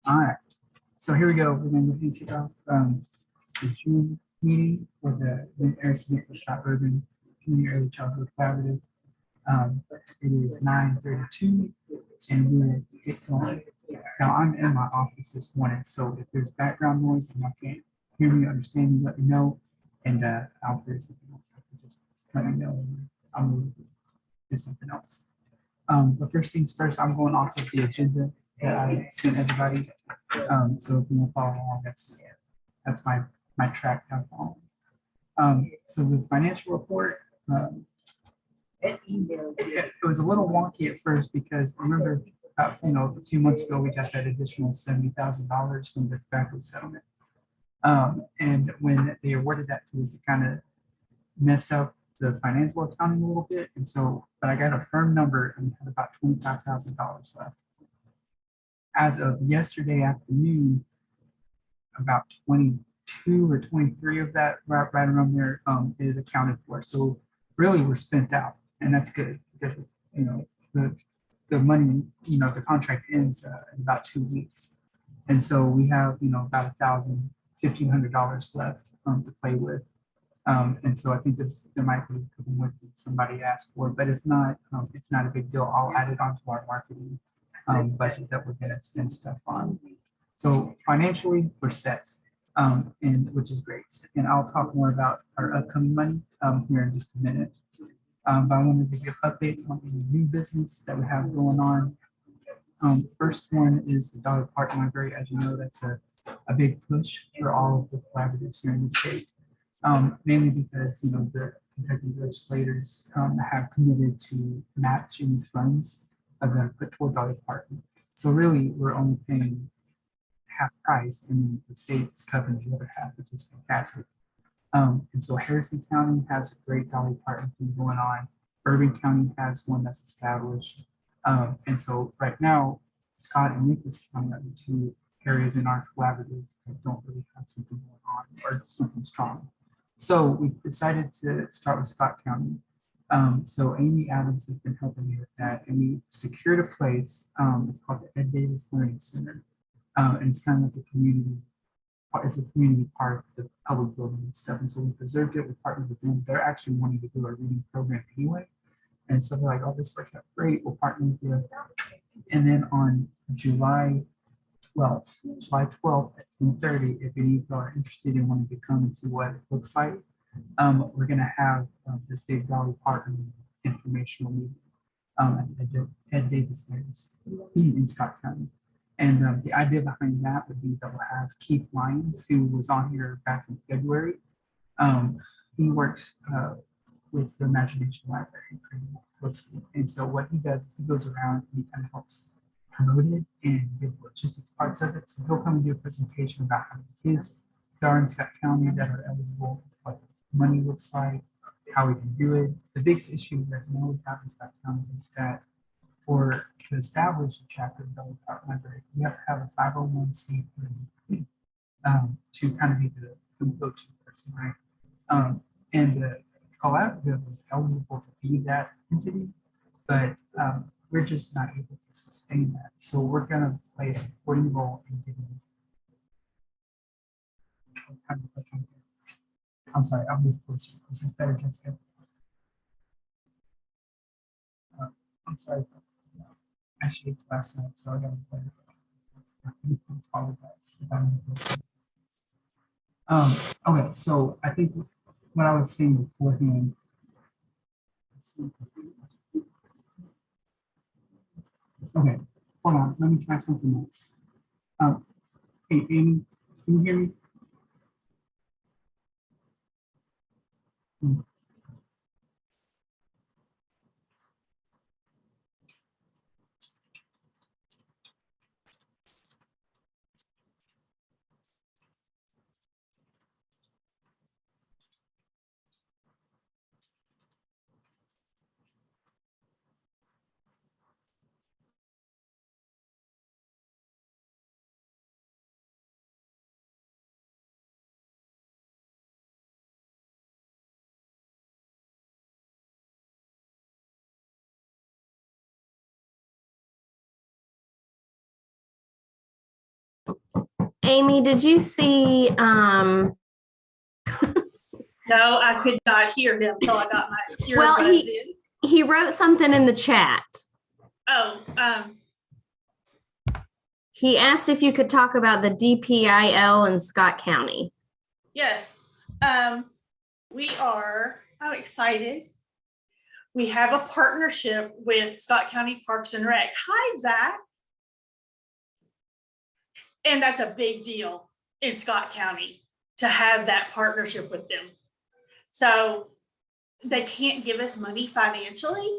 All right, so here we go. We're going to kick off the June meeting for the Air Smith for Scott Urban Community Early Childhood Collaborative. It is 9:32 and we will get going. Now I'm in my office this morning, so if there's background noise and you can't hear me, understand me, let me know. And I'll do something else. Just let me know. I'm going to do something else. But first things first, I'm going off of the agenda that I sent everybody. So if you want to follow along, that's my track I'm following. So the financial report, it was a little wonky at first because remember, a few months ago, we got that additional $70,000 from the tobacco settlement. And when they awarded that to us, it kind of messed up the financial accounting a little bit. And so, but I got a firm number and had about $25,000 left. As of yesterday afternoon, about 22 or 23 of that, right around there, is accounted for. So really, we're spent out, and that's good because the money, the contract ends in about 2 weeks, and so we have about $1,500 left to play with. And so I think there might be a couple more things somebody asked for, but if not, it's not a big deal. I'll add it onto our marketing budget that we're going to spend stuff on. So financially, we're set, and which is great. And I'll talk more about our upcoming money here in just a minute. But I wanted to give updates on any new business that we have going on. First one is the Dolly Parton Library. As you know, that's a big push for all of the collaboratives here in the state. Mainly because the Kentucky legislators have committed to matching funds of them put toward Dolly Parton. So really, we're only paying half price, and the state's covering the other half, which is fantastic. And so Harrison County has a great Dolly Parton thing going on. Bourbon County has one that's established. And so right now, Scott and Nicholas County are the two areas in our collaborative that don't really have something going on or something strong. So we decided to start with Scott County. So Amy Adams has been helping me with that, and we secured a place. It's called the Ed Davis Learning Center, and it's kind of like a community. It's a community park, the public building and stuff. And so we preserved it. We partnered with them. They're actually wanting to do a reading program anyway, and so they're like, "Oh, this works out great. We'll partner with you." And then on July 12th at 10:30, if any of you are interested in wanting to come and see what it looks like, we're going to have this big Dolly Parton informational meeting at Ed Davis in Scott County. And the idea behind that would be that we'll have Keith Lyons, who was on here back in February. He works with the Imagination Library pretty closely. And so what he does is he goes around and he kind of helps promote it and give logistics parts of it. So he'll come and do a presentation about how many kids there are in Scott County that are eligible, what money looks like, how we can do it. The biggest issue that we have in Scott County is that to establish a chapter of Dolly Parton Library, you have to have a 501c3 to kind of be the go-to person, right? And the collaborative is eligible to be that entity, but we're just not able to sustain that. So we're going to play a supporting role in getting. I'm sorry, I'll move closer. This is better, Jessica. I'm sorry. I shaved last night, so I got to play. I apologize. Okay, so I think what I was saying beforehand. Okay, hold on. Let me try something else. Hey, Amy, can you hear me? Amy, did you see, No, I could not hear him until I got my Well, earbuds in. he wrote something in the chat. Oh, He asked if you could talk about the DPIL in Scott County. yes. I'm excited. We have a partnership with Scott County Parks and Rec. Hi, Zach. And that's a big deal in Scott County to have that partnership with them. So they can't give us money financially,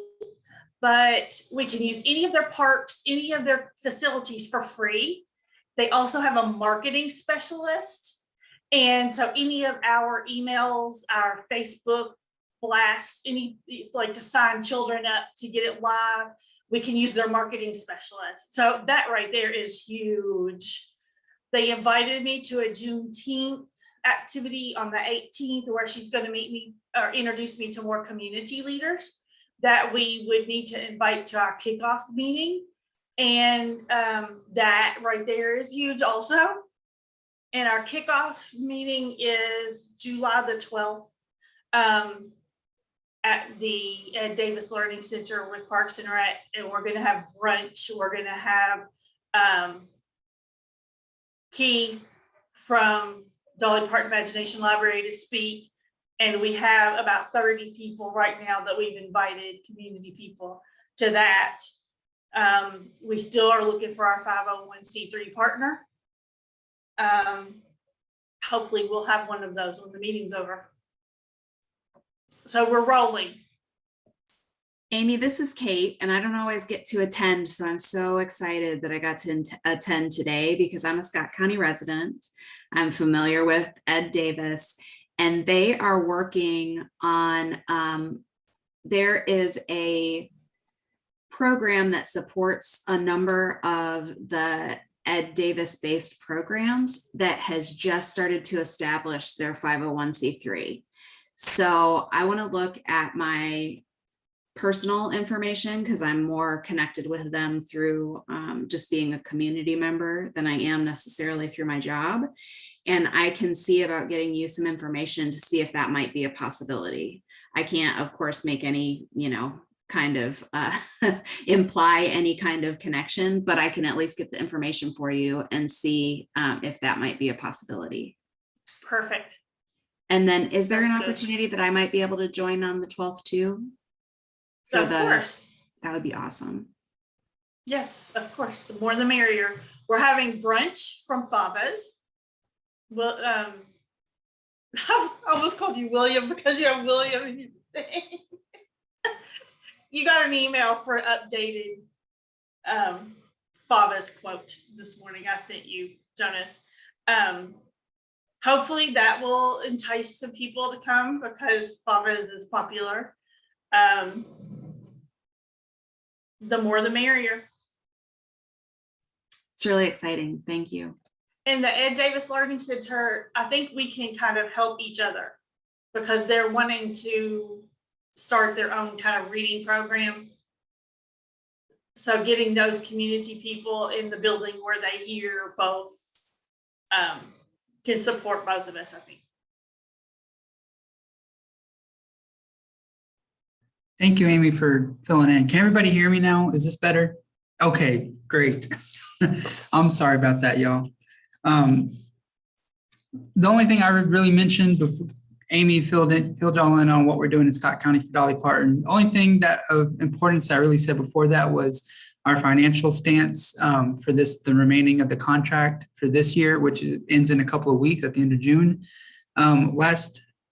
but we can use any of their parks, any of their facilities for free. They also have a marketing specialist. And so any of our emails, our Facebook blasts, any like to sign children up to get it live, we can use their marketing specialist. So that right there is huge. They invited me to a Juneteenth activity on the 18th where she's going to meet me or introduce me to more community leaders that we would need to invite to our kickoff meeting. And that right there is huge also. And our kickoff meeting is July the 12th at the Ed Davis Learning Center with Parks and Rec. And we're going to have brunch. We're going to have Keith from Dolly Parton Imagination Library to speak. And we have about 30 people right now that we've invited, community people, to that. We still are looking for our 501c3 partner. Hopefully we'll have one of those when the meeting's over. So we're rolling. Amy, this is Kate, and I don't always get to attend, so I'm so excited that I got to attend today because I'm a Scott County resident. I'm familiar with Ed Davis, and they are working on, there is a program that supports a number of the Ed Davis based programs that has just started to establish their 501c3. So I want to look at my personal information because I'm more connected with them through just being a community member than I am necessarily through my job. And I can see about getting you some information to see if that might be a possibility. I can't, of course, make any, kind of imply any kind of connection, but I can at least get the information for you and see if that might be a possibility. Perfect. And then is there That's an good. opportunity that I might be able to join on the 12th too? Of course. That would be awesome. Yes, of course. The more the merrier. We're having brunch from Faba's. Well, I almost called you William because you have William in your thing. You got an email for an updated Faba's quote this morning. I sent you, Jonas. Hopefully that will entice some people to come because Faba's is popular. The more the merrier. It's really exciting. Thank you. And the Ed Davis Learning Center, I think we can kind of help each other because they're wanting to start their own kind of reading program. So getting those community people in the building where they hear both can support both of us, I think. Thank you, Amy, for filling in. Can everybody hear me now? Is this better? Okay, great. I'm sorry about that, y'all. The only thing I would really mention before Amy filled y'all in on what we're doing in Scott County for Dolly Parton. The only thing that of importance I really said before that was our financial stance for the remaining of the contract for this year, which ends in a couple of weeks at the end of June.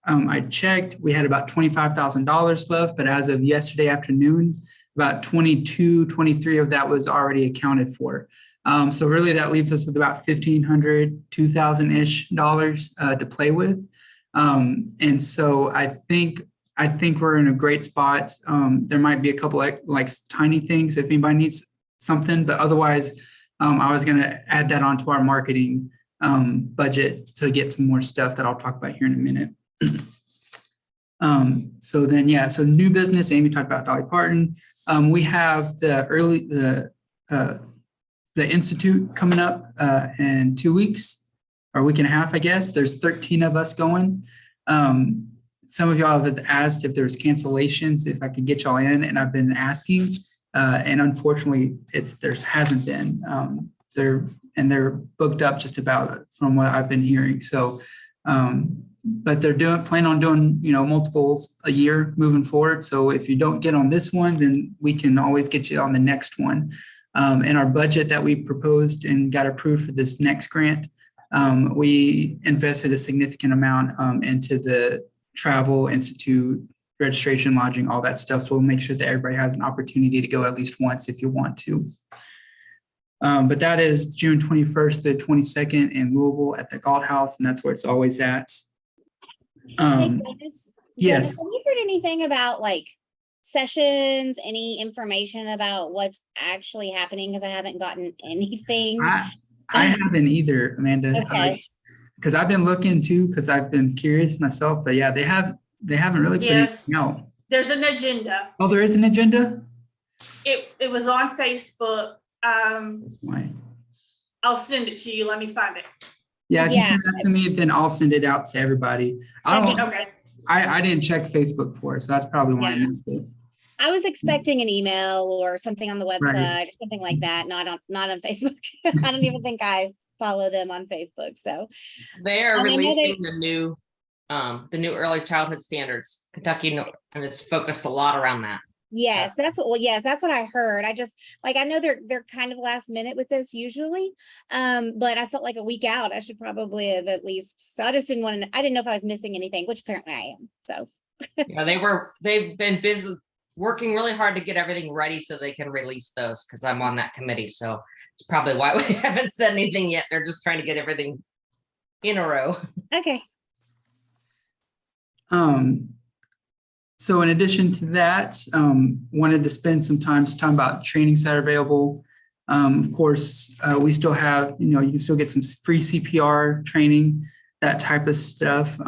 I checked, we had about $25,000 left, but as of yesterday afternoon, about 23 of that was already accounted for. So really that leaves us with about $1,500, $2,000-ish to play with. And so I think we're in a great spot. There might be a couple like tiny things if anybody needs something, but otherwise I was gonna add that onto our marketing budget to get some more stuff that I'll talk about here in a minute. So new business, Amy talked about Dolly Parton. We have the the Institute coming up in 2 weeks or a week and a half, I guess. There's 13 of us going. Some of y'all have asked if there's cancellations, if I could get y'all in, and I've been asking. And unfortunately, there hasn't been. They're booked up just about from what I've been hearing. So, but they're plan on doing, multiples a year moving forward. So if you don't get on this one, then we can always get you on the next one. In our budget that we proposed and got approved for this next grant, we invested a significant amount into the travel, institute, registration, lodging, all that stuff. So we'll make sure that everybody has an opportunity to go at least once if you want to. But that is June 21st to 22nd in Louisville at the Galt House, and that's where it's always at. Yes. Have you heard anything about like sessions, any information about what's actually happening? Because I haven't gotten anything. I haven't either, Amanda. Okay. Because I've been looking too, because I've been curious myself. But yeah, they haven't really put Yes. anything out. There's an agenda. Oh, there is an agenda? It was on Facebook. That's why. I'll send it to you. Let me find it. Yeah, if you Yeah. send that to me, then I'll send it out to everybody. Okay. I didn't check Facebook for it, so that's probably why I Yeah. missed it. I was expecting an email or something on the website, Right. or something like that, not on Facebook. I don't even think I follow them on Facebook. So They are I know releasing the new early childhood standards, Kentucky, and it's focused a lot around that. yes, that's what I heard. I know they're kind of last minute with this usually. But I felt like a week out, I should probably have at least, so I just didn't want to, I didn't know if I was missing anything, which apparently I am. So Yeah, they've been busy working really hard to get everything ready so they can release those, because I'm on that committee. So it's probably why we haven't said anything yet. They're just trying to get everything in a row. okay. So in addition to that, wanted to spend some time just talking about trainings that are available. Of course, we still have, you can still get some free CPR training, that type of stuff.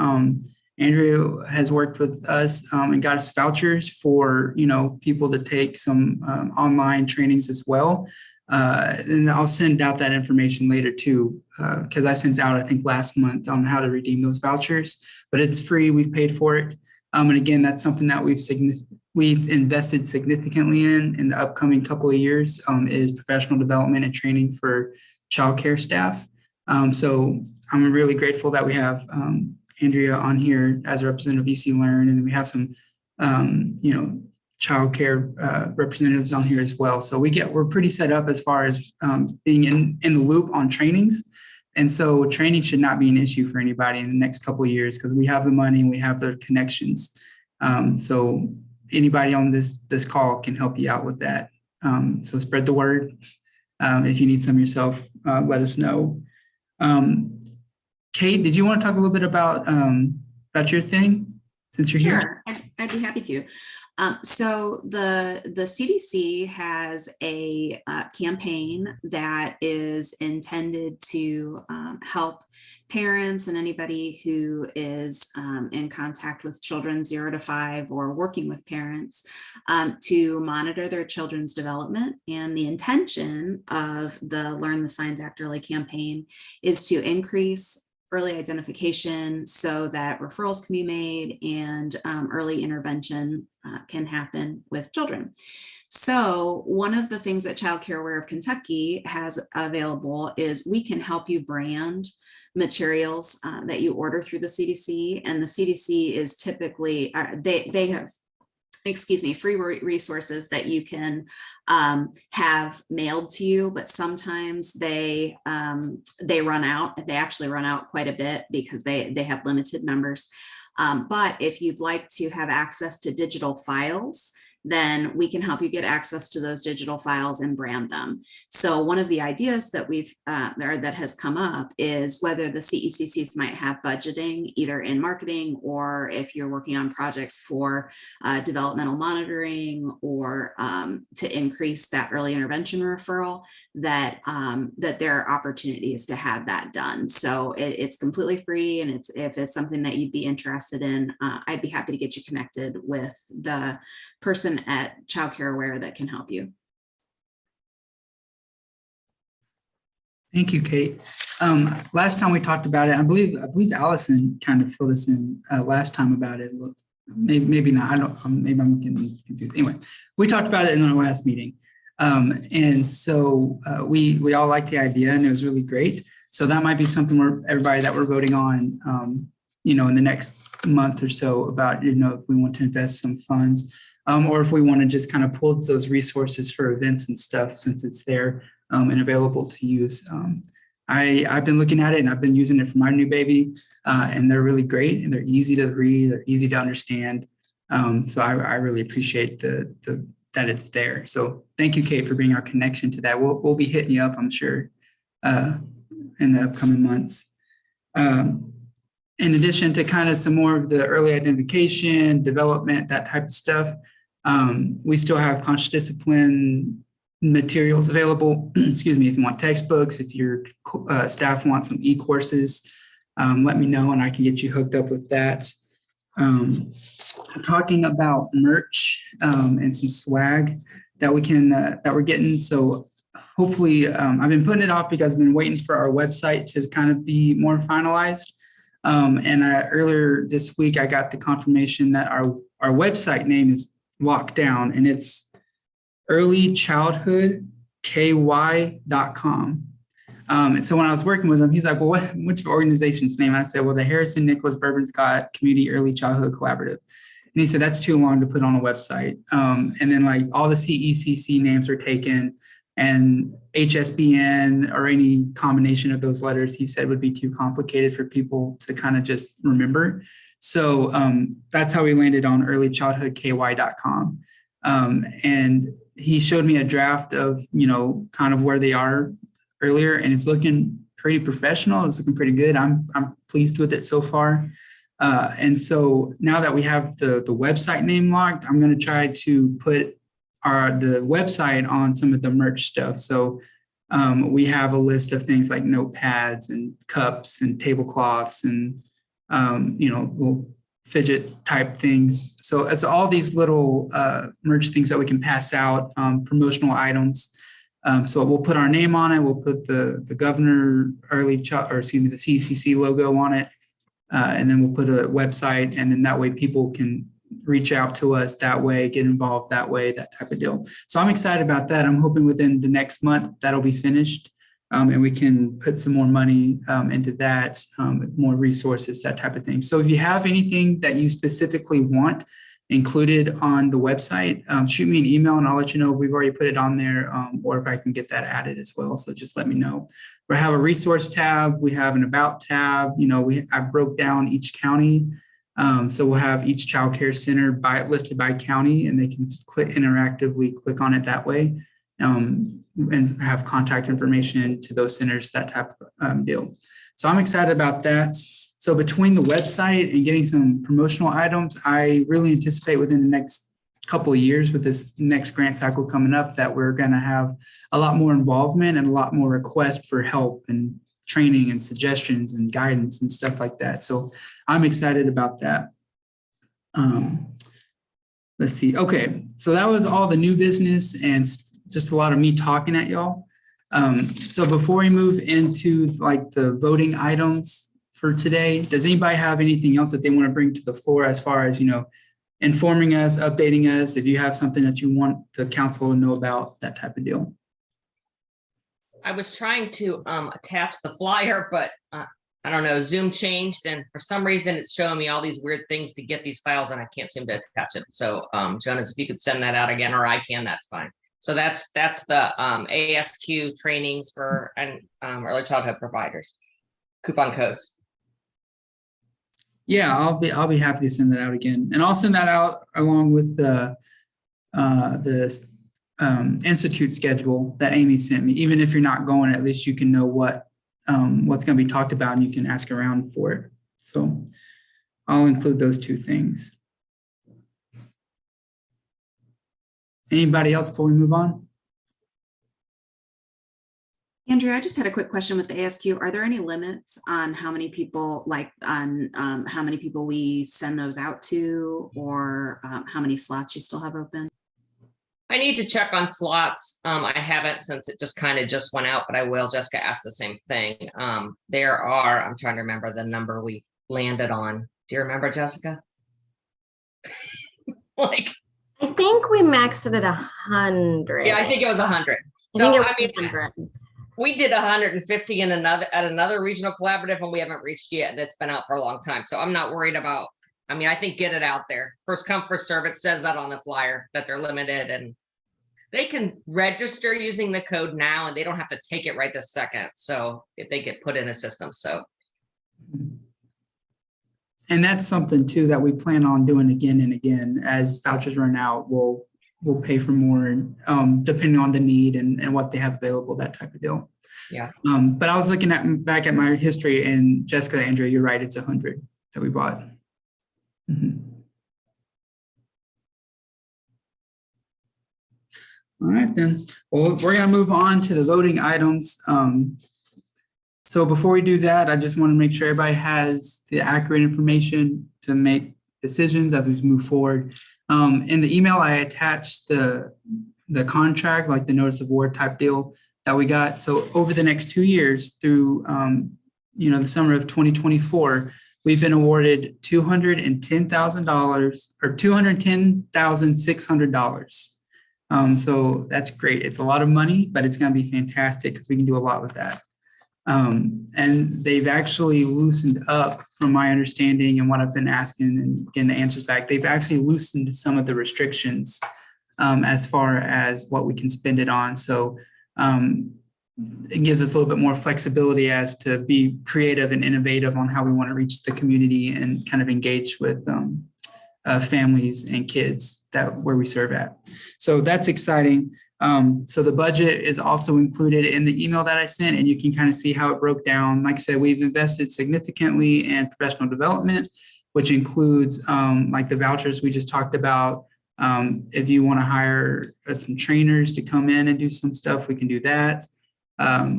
Andrew has worked with us and got us vouchers for, people to take some online trainings as well. And I'll send out that information later too, because I sent out, I think, last month on how to redeem those vouchers, but it's free. We've paid for it. And again, that's something that we've invested significantly in the upcoming couple of years, is professional development and training for childcare staff. So I'm really grateful that we have Andrea on here as a representative of EC Learn, and then we have some, childcare representatives on here as well. So we're pretty set up as far as being in the loop on trainings. And so training should not be an issue for anybody in the next couple of years, because we have the money and we have the connections. So anybody on this call can help you out with that. So spread the word. If you need some yourself, let us know. Kate, did you want to talk a little bit about your thing since you're here? Sure, I'd be happy to. So the CDC has a campaign that is intended to help parents and anybody who is in contact with children 0 to 5 or working with parents to monitor their children's development. And the intention of the Learn the Signs Act Early campaign is to increase early identification so that referrals can be made and early intervention can happen with children. So one of the things that Child Care Aware of Kentucky has available is we can help you brand materials that you order through the CDC, and the CDC is typically, they have free resources that you can have mailed to you, but sometimes they run out. They actually run out quite a bit because they have limited numbers. But if you'd like to have access to digital files, then we can help you get access to those digital files and brand them. So one of the ideas that that has come up is whether the CECCs might have budgeting either in marketing, or if you're working on projects for developmental monitoring or to increase that early intervention referral, that there are opportunities to have that done. So it's completely free, and if it's something that you'd be interested in, I'd be happy to get you connected with the person at Child Care Aware that can help you. Thank you, Kate. Last time we talked about it, I believe Allison kind of filled us in last time about it. Look, maybe not. I don't. Maybe I'm getting confused. Anyway, we talked about it in our last meeting, and so we all liked the idea, and it was really great. So that might be something where everybody that we're voting on, in the next month or so about, if we want to invest some funds, or if we want to just kind of pull those resources for events and stuff since it's there. And available to use. I've been looking at it and I've been using it for my new baby, and they're really great and they're easy to read, they're easy to understand. So I really appreciate that it's there. So thank you, Kate, for being our connection to that. We'll be hitting you up, I'm sure, in the upcoming months. In addition to kind of some more of the early identification, development, that type of stuff, we still have conscious discipline materials available. Excuse me, if you want textbooks, if your staff wants some e-courses, let me know and I can get you hooked up with that. Talking about merch and some swag that we're getting. So hopefully, I've been putting it off because I've been waiting for our website to kind of be more finalized. And earlier this week, I got the confirmation that our website name is locked down and it's earlychildhoodky.com. And so when I was working with him, he's like, well, what's your organization's name? And I said, well, the Harrison Nicholas Bourbon Scott Community Early Childhood Collaborative. And he said, that's too long to put on a website. And then like all the CECC names were taken and HSBN or any combination of those letters, he said would be too complicated for people to kind of just remember. So that's how we landed on earlychildhoodky.com. And he showed me a draft of, kind of where they are earlier, and it's looking pretty professional. It's looking pretty good. I'm pleased with it so far. And so now that we have the website name locked, I'm going to try to put the website on some of the merch stuff. So we have a list of things like notepads and cups and tablecloths and, little fidget type things. So it's all these little merch things that we can pass out, promotional items. So we'll put our name on it. We'll put the governor the CCC logo on it. And then we'll put a website, and then that way people can reach out to us that way, get involved that way, that type of deal. So I'm excited about that. I'm hoping within the next month that'll be finished. And we can put some more money into that, more resources, that type of thing. So if you have anything that you specifically want included on the website, shoot me an email and I'll let you know if we've already put it on there, or if I can get that added as well. So just let me know. We have a resource tab. We have an about tab. I broke down each county. So we'll have each child care center listed by county, and they can just interactively click on it that way. And have contact information to those centers, that type of deal. So I'm excited about that. So between the website and getting some promotional items, I really anticipate within the next couple of years with this next grant cycle coming up that we're going to have a lot more involvement and a lot more requests for help and training and suggestions and guidance and stuff like that. So I'm excited about that. Let's see. Okay, so that was all the new business and just a lot of me talking at y'all. So before we move into like the voting items for today, does anybody have anything else that they want to bring to the floor as far as, informing us, updating us, if you have something that you want the council to know about, that type of deal? I was trying to attach the flyer, but I don't know, Zoom changed, and for some reason it's showing me all these weird things to get these files, and I can't seem to attach it. So Jonas, if you could send that out again, or I can, that's fine. So that's the ASQ trainings for early childhood providers, coupon codes. Yeah, I'll be happy to send that out again, and I'll send that out along with the institute schedule that Amy sent me. Even if you're not going, at least you can know what's going to be talked about, and you can ask around for it. So I'll include those two things. Anybody else before we move on? Andrea, I just had a quick question with the ASQ. Are there any limits on how many people, how many people we send those out to, or how many slots you still have open? I need to check on slots. I haven't since it just kind of just went out, but I will. Jessica asked the same thing. There are, I'm trying to remember the number we landed on. Do you remember, Jessica? Like, I think we maxed it at 100. yeah, I think it was 100. I So, think it I was mean, 100. we did 150 in another regional collaborative, and we haven't reached yet, and it's been out for a long time. So I'm not worried about, I mean, I think get it out there. First come, first serve. It says that on the flyer that they're limited, and they can register using the code now, and they don't have to take it right this second. So if they get put in a system, so And that's something too that we plan on doing again and again. As vouchers run out, we'll pay for more, depending on the need and what they have available, that type of deal. Yeah. But I was looking back at my history, and Jessica, Andrea, you're right, it's 100 that we bought. Mhm. All right, then. Well, we're gonna move on to the voting items. So before we do that, I just want to make sure everybody has the accurate information to make decisions as we move forward. In the email, I attached the contract, like the notice of award type deal that we got. So over the next 2 years through, the summer of 2024, we've been awarded $210,000 or $210,600. So that's great. It's a lot of money, but it's going to be fantastic because we can do a lot with that. And they've actually loosened up, from my understanding and what I've been asking and getting the answers back, they've actually loosened some of the restrictions as far as what we can spend it on. So it gives us a little bit more flexibility as to be creative and innovative on how we want to reach the community and kind of engage with families and kids where we serve at. So that's exciting. So the budget is also included in the email that I sent, and you can kind of see how it broke down. Like I said, we've invested significantly in professional development, which includes like the vouchers we just talked about. If you want to hire some trainers to come in and do some stuff, we can do that.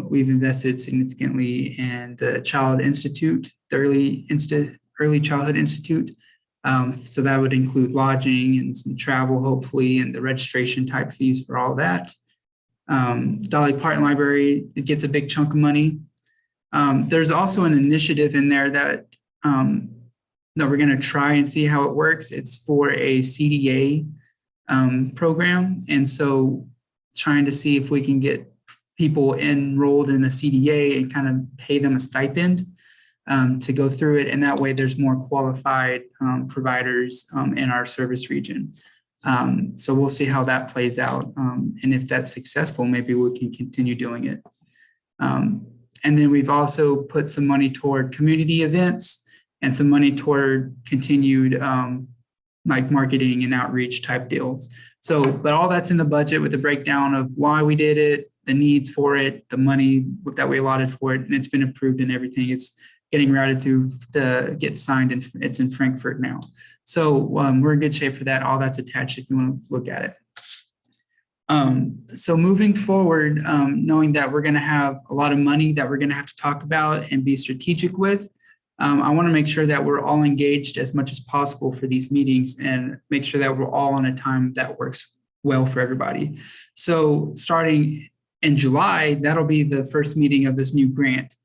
We've invested significantly in the Child Institute, the Early Childhood Institute. So that would include lodging and some travel, hopefully, and the registration type fees for all that. Dolly Parton Library, it gets a big chunk of money. There's also an initiative in there that we're going to try and see how it works. It's for a CDA program. And so trying to see if we can get people enrolled in a CDA and kind of pay them a stipend to go through it. And that way there's more qualified providers in our service region. So we'll see how that plays out. And if that's successful, maybe we can continue doing it. And then we've also put some money toward community events and some money toward continued like marketing and outreach type deals. So, but all that's in the budget with the breakdown of why we did it, the needs for it, the money that we allotted for it, and it's been approved and everything. It's getting routed through get signed, and it's in Frankfurt now. So we're in good shape for that. All that's attached if you want to look at it. So moving forward, knowing that we're going to have a lot of money that we're going to have to talk about and be strategic with, I want to make sure that we're all engaged as much as possible for these meetings and make sure that we're all on a time that works well for everybody. So starting in July, that'll be the first meeting of this new grant.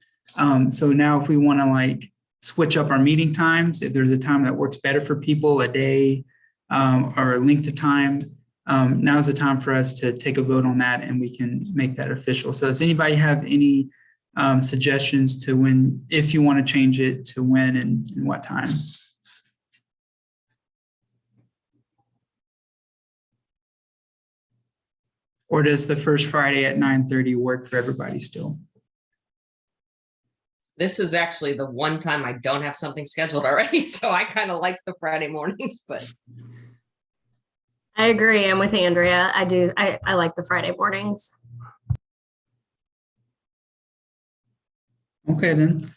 So now if we want to like switch up our meeting times, if there's a time that works better for people, a day or a length of time, now's the time for us to take a vote on that and we can make that official. So does anybody have any suggestions to when, if you want to change it to when and what time? Or does the first Friday at 9:30 work for everybody still? this is actually the one time I don't have something scheduled already. So I kind of like the Friday mornings, but I agree. I'm with Andrea. I like the Friday mornings. Okay, then.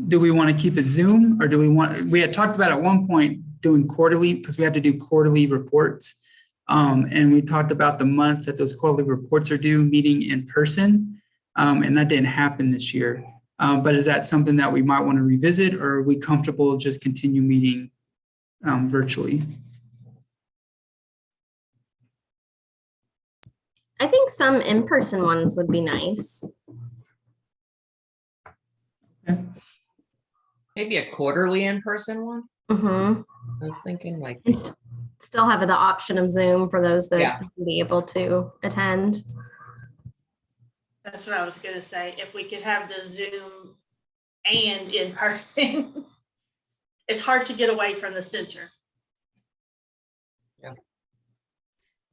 Do we want to keep it Zoom or we had talked about at one point doing quarterly because we had to do quarterly reports. And we talked about the month that those quarterly reports are due meeting in person. And that didn't happen this year. But is that something that we might want to revisit, or are we comfortable just continue meeting virtually? I think some in-person ones would be nice. Maybe a quarterly in-person one. Hmm. I was thinking like, And still have the option of Zoom for those that Yeah. can be able to attend. That's what I was gonna say. If we could have the Zoom and in person. It's hard to get away from the center.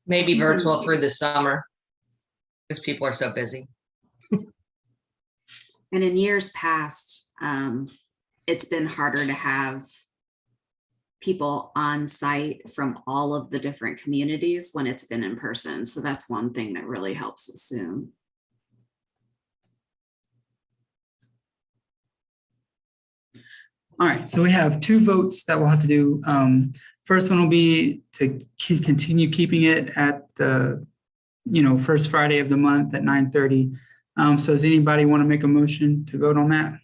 maybe Something- virtual through the summer. Because people are so busy. And in years past, it's been harder to have people on site from all of the different communities when it's been in person. So that's one thing that really helps with Zoom. All right, so we have 2 votes that we'll have to do. First one will be to continue keeping it at the, first Friday of the month at 9:30. So does anybody want to make a motion to vote on that?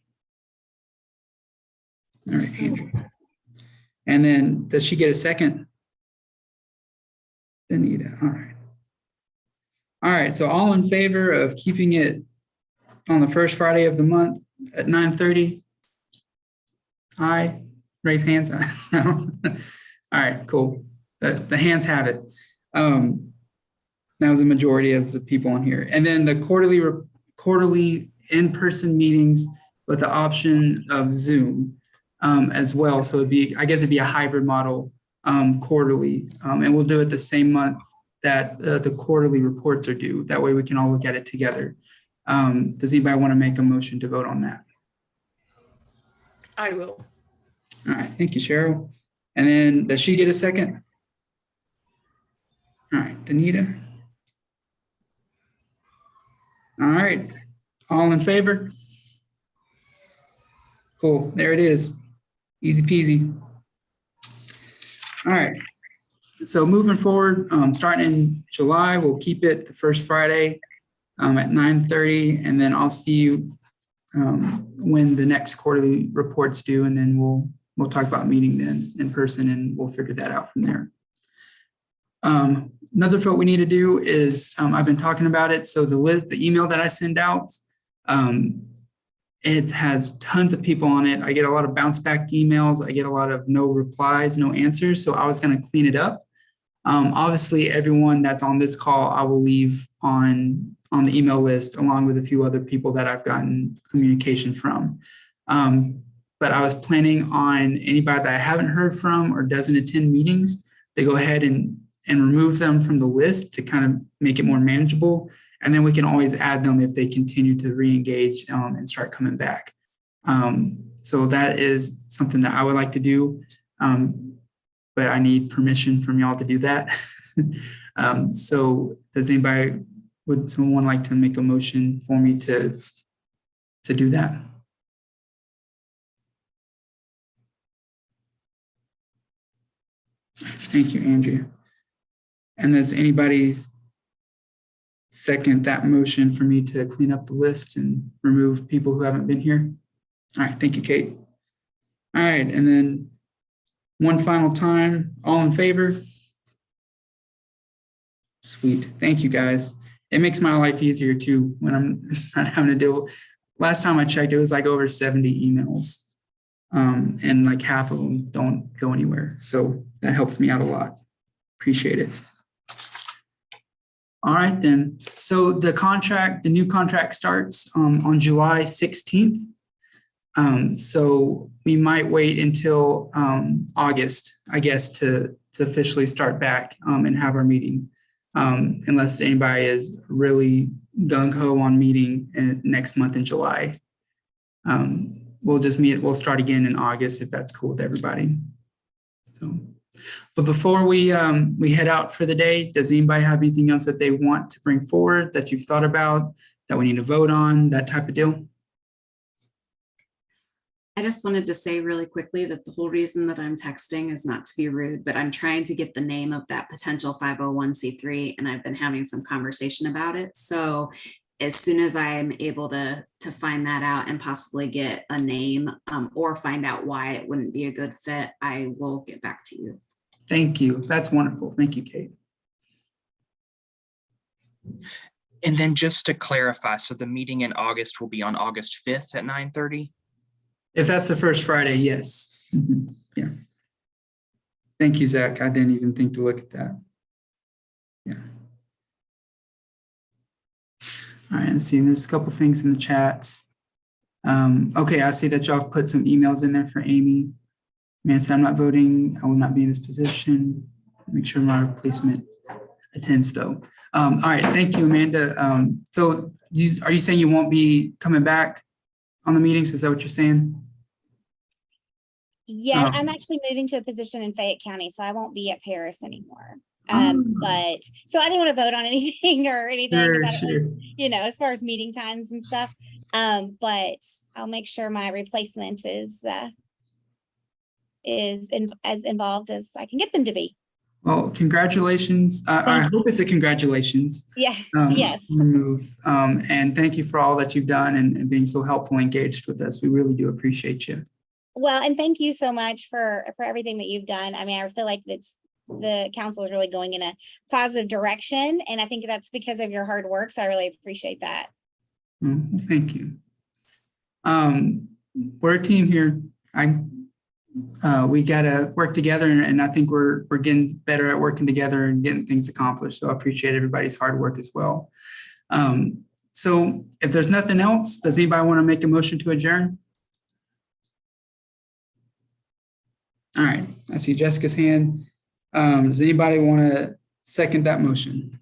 All right, Andrew. And then does she get a second? Anita, all right. All right, so all in favor of keeping it on the first Friday of the month at 9:30? Aye, raise hands. All right, cool. The hands have it. That was a majority of the people on here. And then the quarterly in-person meetings with the option of Zoom as well. So I guess it'd be a hybrid model quarterly. And we'll do it the same month that the quarterly reports are due. That way we can all look at it together. Does anybody want to make a motion to vote on that? I will. All right, thank you, Cheryl. And then does she get a second? All right, Danita. All right, all in favor? Cool, there it is. Easy peasy. All right, so moving forward, starting in July, we'll keep it the first Friday at 9:30, and then I'll see you when the next quarterly report's due, and then we'll talk about meeting then in person, and we'll figure that out from there. Another vote we need to do is, I've been talking about it. So the email that I send out, it has tons of people on it. I get a lot of bounce back emails. I get a lot of no replies, no answers. So I was going to clean it up. Obviously, everyone that's on this call, I will leave on the email list, along with a few other people that I've gotten communication from. But I was planning on anybody that I haven't heard from or doesn't attend meetings, to go ahead and remove them from the list to kind of make it more manageable. And then we can always add them if they continue to re-engage and start coming back. So that is something that I would like to do. But I need permission from y'all to do that. So would someone like to make a motion for me to do that? Thank you, Andrea. And does anybody second that motion for me to clean up the list and remove people who haven't been here? All right, thank you, Kate. All right, and then one final time, all in favor? Sweet, thank you, guys. It makes my life easier too when I'm not having to deal. Last time I checked, it was like over 70 emails. And like half of them don't go anywhere. So that helps me out a lot. Appreciate it. All right, then. So the new contract starts on July 16th. So we might wait until August, I guess, to officially start back and have our meeting. Unless anybody is really gung-ho on meeting next month in July. We'll just meet, we'll start again in August if that's cool with everybody. So, but before we head out for the day, does anybody have anything else that they want to bring forward that you've thought about, that we need to vote on, that type of deal? I just wanted to say really quickly that the whole reason that I'm texting is not to be rude, but I'm trying to get the name of that potential 501c3, and I've been having some conversation about it. So as soon as I'm able to find that out and possibly get a name or find out why it wouldn't be a good fit, I will get back to you. Thank you. That's wonderful. Thank you, Kate. And then just to clarify, so the meeting in August will be on August 5th at 9:30? If that's the first Friday, yes. Mhm, yeah. Thank you, Zach. I didn't even think to look at that. Yeah. All right, let's see, there's a couple things in the chats. Okay, I see that y'all put some emails in there for Amy. Man said, I'm not voting. I will not be in this position. Make sure my replacement attends though. All right, thank you, Amanda. So are you saying you won't be coming back on the meetings? Is that what you're saying? Yeah, Oh. I'm actually moving to a position in Fayette County, so I won't be at Paris anymore. Oh. But so I didn't want to vote on anything or anything, 'cause Sure, I don't sure. really, you know, as far as meeting times and stuff. But I'll make sure my replacement is as involved as I can get them to be. Well, congratulations. I Thank you. hope it's a congratulations. Yeah, yes. On the move. And thank you for all that you've done and being so helpful and engaged with us. We really do appreciate you. Well, and thank you so much for everything that you've done. I mean, I feel like the council is really going in a positive direction, and I think that's because of your hard work. So I really appreciate that. Well, thank you. We're a team here. We gotta work together, and I think we're getting better at working together and getting things accomplished. So I appreciate everybody's hard work as well. So if there's nothing else, does anybody want to make a motion to adjourn? All right, I see Jessica's hand. Does anybody want to second that motion?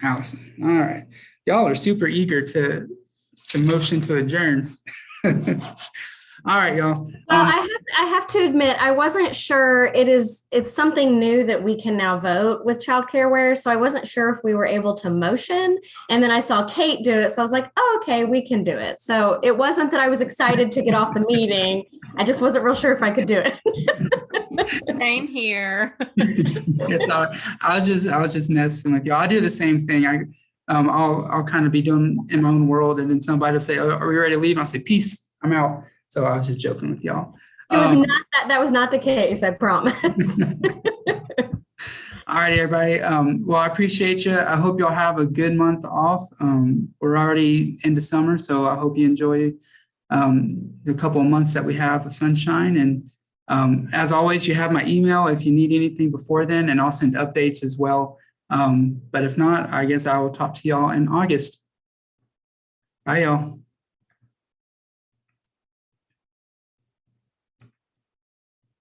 Allison, all right. Y'all are super eager to motion to adjourn. All right, y'all. Well, I have to admit, I wasn't sure it's something new that we can now vote with childcare. So I wasn't sure if we were able to motion. And then I saw Kate do it. So I was like, oh, okay, we can do it. So it wasn't that I was excited to get off the meeting. I just wasn't real sure if I could do it. Same here. It's all right. I was just messing with you. I do the same thing. I'll kind of be doing in my own world, and then somebody will say, oh, are we ready to leave? And I'll say, peace, I'm out. So I was just joking with y'all. It was not that was not the case, I promise. All right, everybody. Well, I appreciate you. I hope y'all have a good month off. We're already into summer, so I hope you enjoy the couple of months that we have of sunshine. And as always, you have my email if you need anything before then, and I'll send updates as well. But if not, I guess I will talk to y'all in August. Bye, y'all.